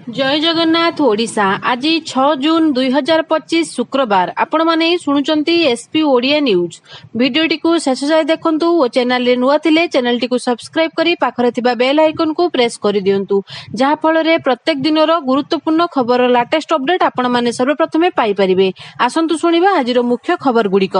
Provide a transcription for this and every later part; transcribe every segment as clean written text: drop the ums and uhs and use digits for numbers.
जय जगन्नाथ ओडिशा आज 6 जून 2025 शुक्रवार आपण माने शुणुचंती एसपी ओडिया न्यूज। भिडियोटी को शेष जाए देखंतु ओ चैनल रे नुआ थिले चैनल टी को सब्सक्राइब करी पाखरे थिबा बेल आइकन को प्रेस करि दियंतु जहा फल रे प्रत्येक दिन रो गुरुत्वपूर्ण खबर लेटेस्ट अपडेट आपण माने सर्वप्रथमे पाई परिबे। आसंतु सुनिबा आजिरो मुख्य खबर गुडिक।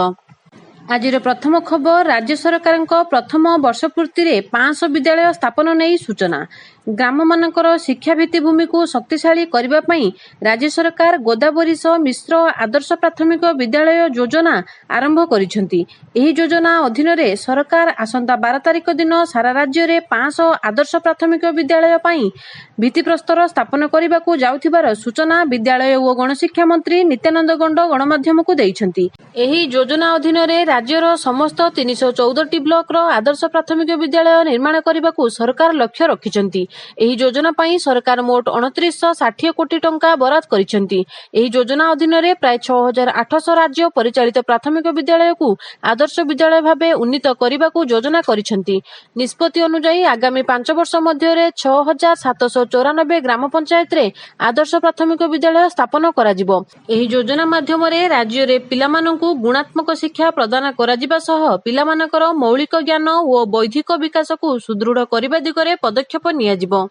आज प्रथम खबर राज्य सरकार प्रथम वर्ष पूर्ति रे 500 विद्यालय स्थापन नहीं सूचना। ग्राम मानकर शिक्षा भित्तिभूमि को शक्तिशाली करने पई राज्य सरकार गोदावरीश मिश्र आदर्श प्राथमिक विद्यालय योजना आरंभ करिसेंती। एही योजना अधीन रे सरकार आसंता 12 तारिख दिन सारा राज्य रे 500 आदर्श प्राथमिक विद्यालय पई भित्तिप्रस्तर स्थापन करने को जाउथिबार सूचना विद्यालय और गणशिक्षा मंत्री नित्यानंद गंड गणमाध्यम को देइछंती। एही योजना अधीन रे राज्यर समस्त 314 ब्लॉक रो आदर्श प्राथमिक विद्यालय निर्माण करने को सरकार लक्ष्य रखिछंती। एही योजना पई सरकार मोट 2960 कोटी टंका बराद करिसेंती। एही योजना अधीन रे प्राय 6800 राज्य परिचालित प्राथमिक विद्यालय को आदर्श विद्यालय भाबे उन्नीत करने को योजना करिसेंती। निष्पत्ति अनुसार आगामी 5 वर्ष मध्य रे 6794 ग्राम पंचायत रे आदर्श प्राथमिक विद्यालय स्थापन करा जिवो। एही योजना माध्यम रे राज्य रे पिलामानंकु गुणात्मक शिक्षा प्रदान कराजिबा सह पिलामानकर मौलिक ज्ञान और बौद्धिक विकास को सुदृढ़ करने दिगरे पदक्षेप नियाजिबो।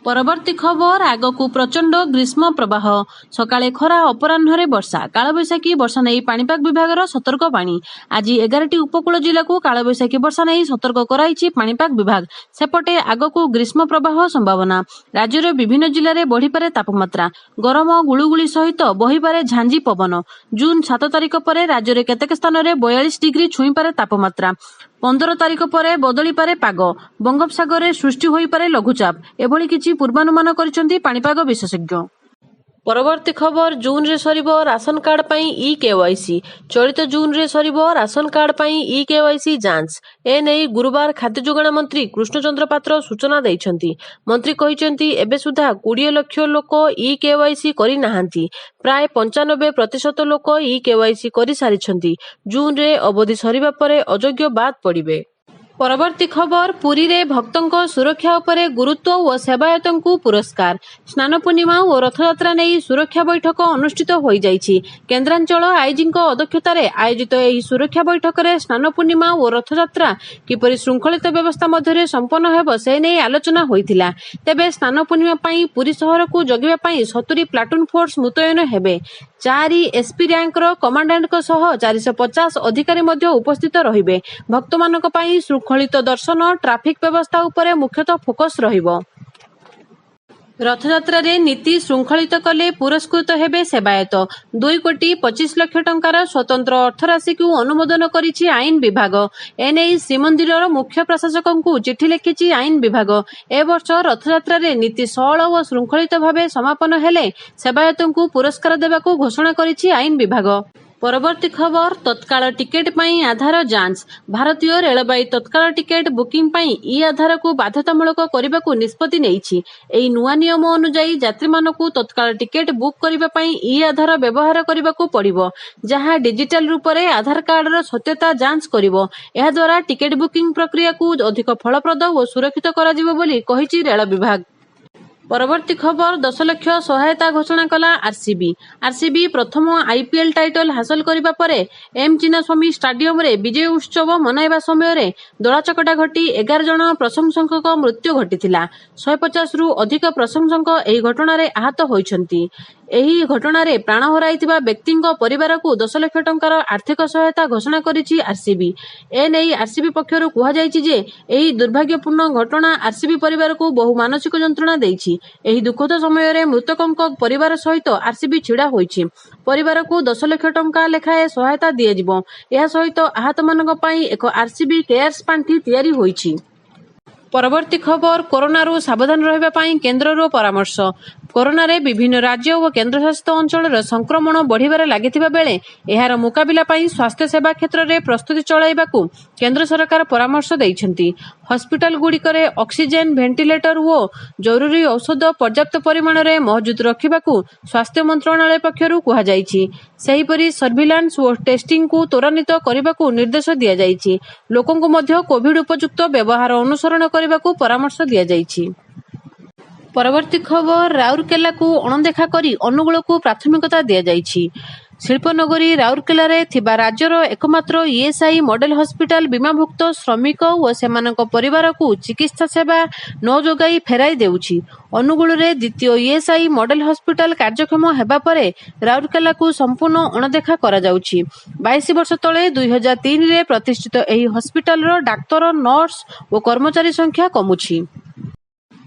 परवर्ती खबर आगकू प्रचंड ग्रीष्म प्रवाह सकाळे खरा अपराह्न वर्षा कालबैशाखी वर्षा नहीं पाणीपाग विभाग सतर्क बाणी। आज 11टी उपकूल जिला को कालबैशाखी वर्षा नहीं सतर्क कराइछि पाणीपाग विभाग। सेपटे आगकू ग्रीष्म प्रवाह संभावना। राज्यर विभिन्न जिले में बढ़िपारे तापमात्रा गरम गुळुगुळी सहित बहिपारे झांझी पवन। जून 7 तारिख पर राज्य में केतेक स्थान में 42 डिग्री छुईपारे तापमात्रा। 15 तारिख पर बदली पारे पाग बंगोपसागर में सृष्टि होई पारे लघुचाप एभली किछि पूर्वानुमान करिसेंती पाणीपाग विशेषज्ञ। परवर्ती खबर जून रे सरिबो राशन कार्ड पई ई केवाईसी। चलित जून रे सरिबो राशन कार्ड पई ई केवाईसी जांच। ए नै गुरुवार खाद्य जोगाण मंत्री कृष्णचंद्र पात्र सूचना दैछंती। मंत्री कहिसेंती एबे सुधा 20 लाख लोक ई केवाईसी करि नाहांती। प्राय 95% लोक ई केवाईसी करि सारिछंती। जून रे अवधि सरिबा परे अयोग्य बाद पड़िबे। परवर्ती खबर पुरी रे भक्तों सुरक्षा उपरे गुरुत्व और सेवायतों पुरस्कार। स्नान पूर्णिमा और रथयात्रा नहीं सुरक्षा बैठक अनुष्ठित हो जाइछि। केन्द्रांचल आईजी अध्यक्षतार आयोजित यह सुरक्षा बैठक में स्नान पूर्णिमा और रथयात्रा किपरि श्रृंखलित व्यवस्था मध्य संपन्न हेब से नहीं आलोचना होइथिला। तेबे स्नान पूर्णिमा पई पुरी शहर को जगिबा पई 70 प्लाटून फोर्स मुतयन हेबे। 4 एसपी रैंक कमांडेंट सह 450 अधिकारी मध्य उपस्थित रहिबे। भक्त मानक पई श्रृंखलित दर्शन ट्राफिक व्यवस्था उपरे मुख्यतः फोकस रहिबो। रथयात्रा रे नीति श्रृंखलित कले पुरस्कृत हेबे सेवायत। 2,25 लाख टंकार स्वतंत्र अर्थराशि को अनुमोदन करिछि आईन विभाग। एने श्रीमंदिर मुख्य प्रशासकों को चिठी लिखिछि आईन विभाग। ए वर्ष रथयात्रा रे नीति सरल और श्रृंखलित भावे समापन हेले सेवायतों को पुरस्कार देबाकू घोषणा करिछि आईन विभाग। परवर्ती खबर तत्काल टिकेट पई आधार जांच। भारतीय रेलबाई तत्काल टिकेट बुकिंग पई ई आधार को बाध्यतामूलक करने को निष्पत्ति नेइछि। एही नुआ नियम अनुसार यात्री मानकू तत्काल टिकेट बुक करने पई ई आधार व्यवहार करने को पड़िबो, जहां डिजिटल रूप में आधार कार्ड रो सत्यता जांच करिवो। एहा द्वारा टिकेट बुकिंग प्रक्रिया को अधिक फलप्रद और सुरक्षित करा जिवो बोली कहिछि रेल विभाग। परवर्ती खबर 10 लाख सहायता घोषणा कला आरसीबी प्रथम आईपीएल टाइटल हासिल करने पर एम चिन्नास्वामी स्टाडियम रे विजय उत्सव मनाइबा समय दलाचकटा घटी 11 जन प्रशंसक मृत्यु घटीथिला। 150 रु अधिक प्रशंसक एही घटना रे आहत होइछंती। एही घटना रे प्राण हराइथिबा व्यक्तिଙ୍କ परिवार को 10 लाख टंकार आर्थिक सहायता घोषणा करिछि आरसीबी। ए नै आरसीबी पक्षरु कुहा जाइछि जे एही दुर्भाग्यपूर्ण घटना आरसीबी परिवार को बहु मानसिक जंत्रणा देइछि। एही दुखद समय रे मृतकଙ୍କ परिवार सहित आरसीबी छिड़ा होइछि। परिवार को 10 लाख टंका लेखाए सहायता दिया जिवो। एहा सहित आहत मानक पई एक आरसीबी केयर्स पांठी तयारी होइछि। परवर्ती खबर कोरोना रू सावधान रहबा पई केंद्र रो परामर्श। कोरोना रे विभिन्न राज्य और केन्द्रशासित अंचल संक्रमण बढ़िबार लागिथिबा बेले एहार मुकाबिला पई स्वास्थ्य सेवा क्षेत्र में प्रस्तुति चलाइबाकू केंद्र सरकार परामर्श दैछंती। हॉस्पिटल गुड़िकरे ऑक्सीजन वेंटिलेटर और जरूरी औषध पर्याप्त परिमाण में मौजूद रखिबाकू स्वास्थ्य मंत्रालय पक्षरु कुहा जाइछि। सेहीपरि सर्विलांस और टेस्टिंग को त्वरान्वित करबाकू निर्देश दिया जाइछि। लोकंकु मध्य कोविड उपयुक्त व्यवहार अनुसरण करबाकू परामर्श दिया जाइछि। ପରବର୍ତ୍ତୀ ଖବର ରାଉରକେଲାକୁ ଅଣଦେଖା କରି ଅନୁଗୁଳକୁ ପ୍ରାଥମିକତା ଦିଆଯାଇଛି। ଶିଳ୍ପନଗରୀ ରାଉରକେଲାରେ ଥିବା ରାଜ୍ୟର ଏକମାତ୍ର ଇଏସ୍ଆଇ ମଡେଲ ହସ୍ପିଟାଲ ବୀମାଭୁକ୍ତ ଶ୍ରମିକ ଓ ସେମାନଙ୍କ ପରିବାରକୁ ଚିକିତ୍ସା ସେବା ନ ଯୋଗାଇ ଫେରାଇ ଦେଉଛି। ଅନୁଗୁଳରେ ଦ୍ୱିତୀୟ ଇଏସ୍ଆଇ ମଡେଲ ହସ୍ପିଟାଲ କାର୍ଯ୍ୟକ୍ଷମ ହେବା ପରେ ରାଉରକେଲାକୁ ସମ୍ପୂର୍ଣ୍ଣ ଅଣଦେଖା କରାଯାଉଛି। 22 ବର୍ଷ ତଳେ 2003ରେ ପ୍ରତିଷ୍ଠିତ ଏହି ହସ୍ପିଟାଲର ଡାକ୍ତର, ନର୍ସ ଓ କର୍ମଚାରୀ ସଂଖ୍ୟା କମୁଛି।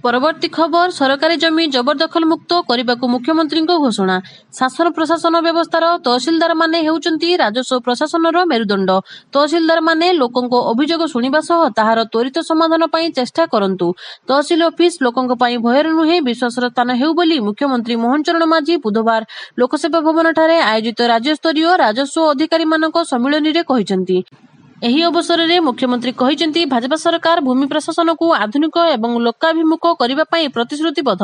ପରବର୍ତ୍ତୀ ଖବର ସରକାରୀ ଜମି ଜବରଦଖଲ ମୁକ୍ତ କରିବାକୁ ମୁଖ୍ୟମନ୍ତ୍ରୀଙ୍କ ଘୋଷଣା। ଶାସନ ପ୍ରଶାସନ ବ୍ୟବସ୍ଥାର ତହସିଲଦାରମାନେ ହେଉଛନ୍ତି ରାଜସ୍ୱ ପ୍ରଶାସନର ମେରୁଦଣ୍ଡ। ତହସିଲଦାରମାନେ ଲୋକଙ୍କ ଅଭିଯୋଗ ଶୁଣିବା ସହ ତାହାର ତ୍ୱରିତ ସମାଧାନ ପାଇଁ ଚେଷ୍ଟା କରନ୍ତୁ। ତହସିଲ ଅଫିସ ଲୋକଙ୍କ ପାଇଁ ଭୟର ନୁହେଁ ବିଶ୍ୱାସର ସ୍ଥାନ ହେଉ ବୋଲି ମୁଖ୍ୟମନ୍ତ୍ରୀ ମୋହନ ଚରଣ ମାଝୀ ବୁଧବାର ଲୋକସେବା ଭବନଠାରେ ଆୟୋଜିତ ରାଜ୍ୟସ୍ତରୀୟ ରାଜସ୍ୱ ଅଧିକାରୀମାନଙ୍କ ସମ୍ମିଳନୀରେ କହିଛନ୍ତି। ଏହି ଅବସରରେ ମୁଖ୍ୟମନ୍ତ୍ରୀ କହିଛନ୍ତି, ଭାଜପା ସରକାର ଭୂମି ପ୍ରଶାସନକୁ ଆଧୁନିକ ଏବଂ ଲୋକାଭିମୁଖ କରିବା ପାଇଁ ପ୍ରତିଶ୍ରୁତିବଦ୍ଧ।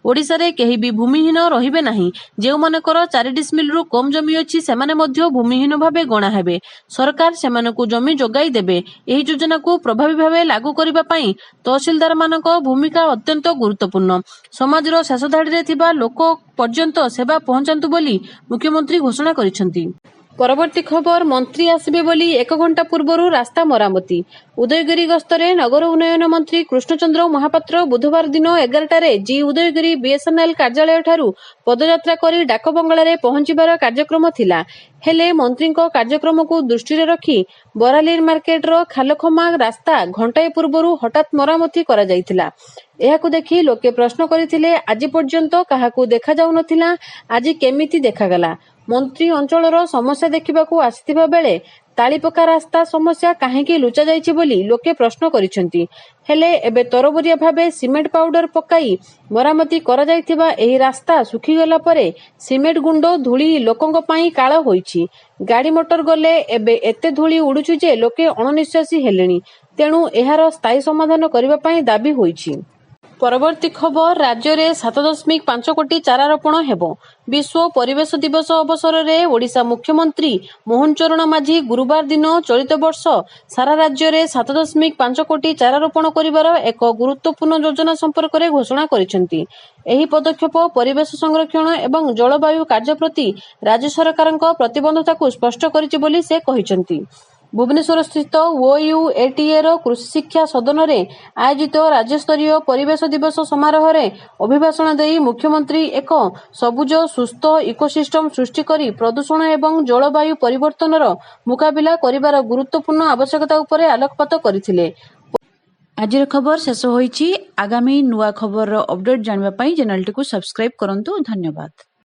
ଓଡ଼ିଶାରେ କେହି ବି ଭୂମିହୀନ ରହିବେ ନାହିଁ। ଯେଉଁମାନଙ୍କର 4 ଡିସିମିଲରୁ କମ୍ ଜମି ଅଛି ସେମାନେ ମଧ୍ୟ ଭୂମିହୀନ ଭାବେ ଗଣା ହେବେ। ସରକାର ସେମାନଙ୍କୁ ଜମି ଯୋଗାଇ ଦେବେ। ଏହି ଯୋଜନାକୁ ପ୍ରଭାବୀ ଭାବେ ଲାଗୁ କରିବା ପାଇଁ ତହସିଲଦାରମାନଙ୍କ ଭୂମିକା ଅତ୍ୟନ୍ତ ଗୁରୁତ୍ୱପୂର୍ଣ୍ଣ। ସମାଜର ଶେଷ ଧାଡ଼ିରେ ଥିବା ଲୋକ ପର୍ଯ୍ୟନ୍ତ ସେବା ପହଞ୍ଚାନ୍ତୁ ବୋଲି ମୁଖ୍ୟମନ୍ତ୍ରୀ ଘୋଷଣା କରିଛନ୍ତି। ପରବର୍ତ୍ତୀ ଖବର ମନ୍ତ୍ରୀ ଆସିବେ ବୋଲି 1 ଘଣ୍ଟା ପୂର୍ବରୁ ରାସ୍ତା ମରାମତି। ଉଦୟଗିରି ଗସ୍ତରେ ନଗର ଉନ୍ନୟନ ମନ୍ତ୍ରୀ କୃଷ୍ଣଚନ୍ଦ୍ର ମହାପାତ୍ର ବୁଧବାର ଦିନ 11ଟାରେ ଜି ଉଦୟଗିରି ବିଏସ୍ଏନ୍ଏଲ୍ କାର୍ଯ୍ୟାଳୟଠାରୁ ପଦଯାତ୍ରା କରି ଡାକବଙ୍ଗଳାରେ ପହଞ୍ଚିବାର କାର୍ଯ୍ୟକ୍ରମ ଥିଲା। ହେଲେ ମନ୍ତ୍ରୀଙ୍କ କାର୍ଯ୍ୟକ୍ରମକୁ ଦୃଷ୍ଟିରେ ରଖି ବରାଲିର ମାର୍କେଟର ଖାଲଖମା ରାସ୍ତା ଘଣ୍ଟାଏ ପୂର୍ବରୁ ହଠାତ୍ ମରାମତି କରାଯାଇଥିଲା। ଏହାକୁ ଦେଖି ଲୋକେ ପ୍ରଶ୍ନ କରିଥିଲେ, ଆଜି ପର୍ଯ୍ୟନ୍ତ କାହାକୁ ଦେଖାଯାଉନଥିଲା, ଆଜି କେମିତି ଦେଖାଗଲା? ମନ୍ତ୍ରୀ ଅଞ୍ଚଳର ସମସ୍ୟା ଦେଖିବାକୁ ଆସିଥିବା ବେଳେ ତାଳିପକା ରାସ୍ତା ସମସ୍ୟା କାହିଁକି ଲୁଚାଯାଇଛି ବୋଲି ଲୋକେ ପ୍ରଶ୍ନ କରିଛନ୍ତି। ହେଲେ ଏବେ ତରବରିଆ ଭାବେ ସିମେଣ୍ଟ ପାଉଡର ପକାଇ ମରାମତି କରାଯାଇଥିବା ଏହି ରାସ୍ତା ଶୁଖିଗଲା ପରେ ସିମେଣ୍ଟ ଗୁଣ୍ଡ ଧୂଳି ଲୋକଙ୍କ ପାଇଁ କାଳ ହୋଇଛି। ଗାଡ଼ି ମଟର ଗଲେ ଏବେ ଏତେ ଧୂଳି ଉଡୁଛି ଯେ ଲୋକେ ଅଣନିଶ୍ୱାସୀ ହେଲେଣି। ତେଣୁ ଏହାର ସ୍ଥାୟୀ ସମାଧାନ କରିବା ପାଇଁ ଦାବି ହୋଇଛି। ପରବର୍ତ୍ତୀ ଖବର ରାଜ୍ୟରେ 7.5 କୋଟି ଚାରା ରୋପଣ ହେବ। ବିଶ୍ୱ ପରିବେଶ ଦିବସ ଅବସରରେ ଓଡ଼ିଶା ମୁଖ୍ୟମନ୍ତ୍ରୀ ମୋହନ ଚରଣ ମାଝୀ ଗୁରୁବାର ଦିନ ଚଳିତ ବର୍ଷ ସାରା ରାଜ୍ୟରେ 7.5 କୋଟି ଚାରା ରୋପଣ କରିବାର ଏକ ଗୁରୁତ୍ୱପୂର୍ଣ୍ଣ ଯୋଜନା ସମ୍ପର୍କରେ ଘୋଷଣା କରିଛନ୍ତି। ଏହି ପଦକ୍ଷେପ ପରିବେଶ ସଂରକ୍ଷଣ ଏବଂ ଜଳବାୟୁ କାର୍ଯ୍ୟ ପ୍ରତି ରାଜ୍ୟ ସରକାରଙ୍କ ପ୍ରତିବଦ୍ଧତାକୁ ସ୍ପଷ୍ଟ କରିଛି ବୋଲି ସେ କହିଛନ୍ତି। ଭୁବନେଶ୍ୱରସ୍ଥିତ OUATAର କୃଷି ଶିକ୍ଷା ସଦନରେ ଆୟୋଜିତ ରାଜ୍ୟସ୍ତରୀୟ ପରିବେଶ ଦିବସ ସମାରୋହରେ ଅଭିଭାଷଣ ଦେଇ ମୁଖ୍ୟମନ୍ତ୍ରୀ ଏକ ସବୁଜ ସୁସ୍ଥ ଇକୋସିଷ୍ଟମ ସୃଷ୍ଟି କରି ପ୍ରଦୂଷଣ ଏବଂ ଜଳବାୟୁ ପରିବର୍ତ୍ତନର ମୁକାବିଲା କରିବାର ଗୁରୁତ୍ୱପୂର୍ଣ୍ଣ ଆବଶ୍ୟକତା ଉପରେ ଆଲୋକପାତ କରିଥିଲେ। ଆଜିର ଖବର ଶେଷ ହୋଇଛି। ଆଗାମୀ ନୂଆ ଖବରର ଅପଡେଟ୍ ଜାଣିବା ପାଇଁ ଚ୍ୟାନେଲଟିକୁ ସବସ୍କ୍ରାଇବ କରନ୍ତୁ। ଧନ୍ୟବାଦ।